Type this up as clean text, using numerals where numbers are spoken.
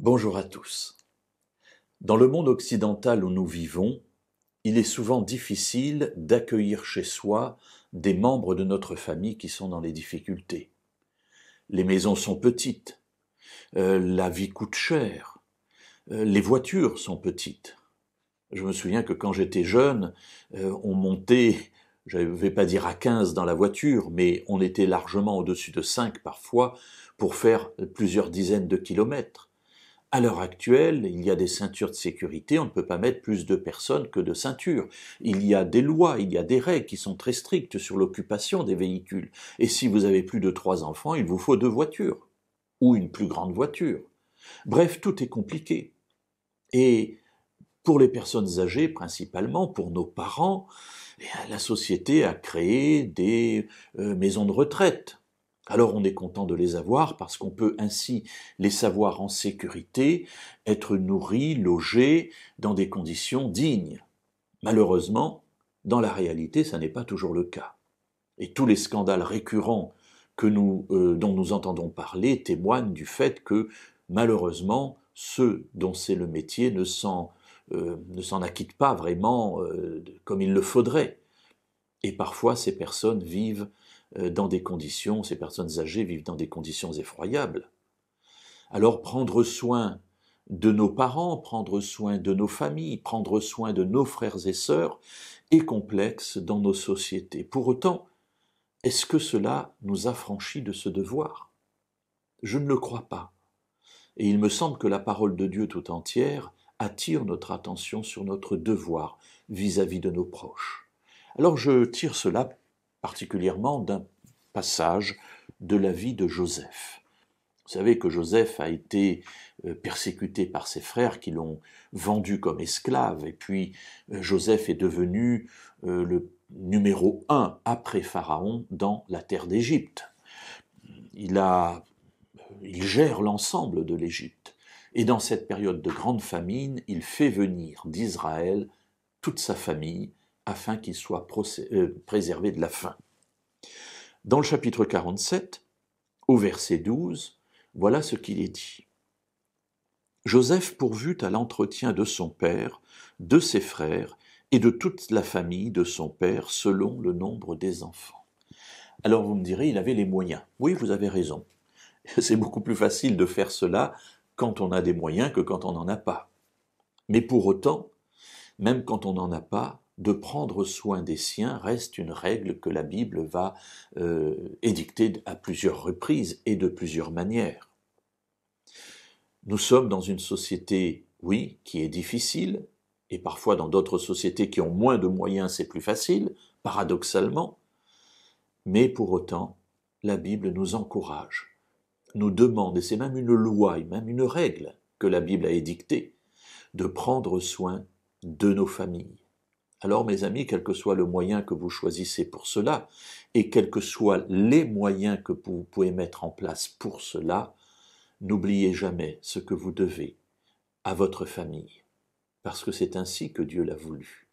Bonjour à tous. Dans le monde occidental où nous vivons, il est souvent difficile d'accueillir chez soi des membres de notre famille qui sont dans les difficultés. Les maisons sont petites, la vie coûte cher, les voitures sont petites. Je me souviens que quand j'étais jeune, on montait, je ne vais pas dire à 15 dans la voiture, mais on était largement au-dessus de 5 parfois pour faire plusieurs dizaines de kilomètres. À l'heure actuelle, il y a des ceintures de sécurité, on ne peut pas mettre plus de personnes que de ceintures. Il y a des lois, il y a des règles qui sont très strictes sur l'occupation des véhicules. Et si vous avez plus de 3 enfants, il vous faut 2 voitures, ou une plus grande voiture. Bref, tout est compliqué. Et pour les personnes âgées, principalement, pour nos parents, la société a créé des maisons de retraite. Alors on est content de les avoir parce qu'on peut ainsi les savoir en sécurité, être nourris, logés dans des conditions dignes. Malheureusement, dans la réalité, ça n'est pas toujours le cas. Et tous les scandales récurrents dont nous entendons parler témoignent du fait que, malheureusement, ceux dont c'est le métier ne s'en acquittent pas vraiment comme il le faudrait. Et parfois, ces personnes vivent dans des conditions, ces personnes âgées vivent dans des conditions effroyables. Alors prendre soin de nos parents, prendre soin de nos familles, prendre soin de nos frères et sœurs est complexe dans nos sociétés. Pour autant, est-ce que cela nous affranchit de ce devoir? Je ne le crois pas. Et il me semble que la parole de Dieu tout entière attire notre attention sur notre devoir vis-à-vis de nos proches. Alors je tire cela particulièrement d'un passage de la vie de Joseph. Vous savez que Joseph a été persécuté par ses frères qui l'ont vendu comme esclave, et puis Joseph est devenu le numéro 1 après Pharaon dans la terre d'Égypte. Il gère l'ensemble de l'Égypte. Et dans cette période de grande famine, il fait venir d'Israël toute sa famille afin qu'il soit préservé de la faim. Dans le chapitre 47, au verset 12, voilà ce qu'il est dit. Joseph pourvut à l'entretien de son père, de ses frères et de toute la famille de son père selon le nombre des enfants. Alors vous me direz, il avait les moyens. Oui, vous avez raison. C'est beaucoup plus facile de faire cela quand on a des moyens que quand on n'en a pas. Mais pour autant, même quand on n'en a pas, de prendre soin des siens reste une règle que la Bible va édicter à plusieurs reprises et de plusieurs manières. Nous sommes dans une société, oui, qui est difficile, et parfois dans d'autres sociétés qui ont moins de moyens, c'est plus facile, paradoxalement, mais pour autant, la Bible nous encourage, nous demande, et c'est même une loi, et même une règle que la Bible a édictée, de prendre soin de nos familles. Alors mes amis, quel que soit le moyen que vous choisissez pour cela, et quels que soient les moyens que vous pouvez mettre en place pour cela, n'oubliez jamais ce que vous devez à votre famille, parce que c'est ainsi que Dieu l'a voulu.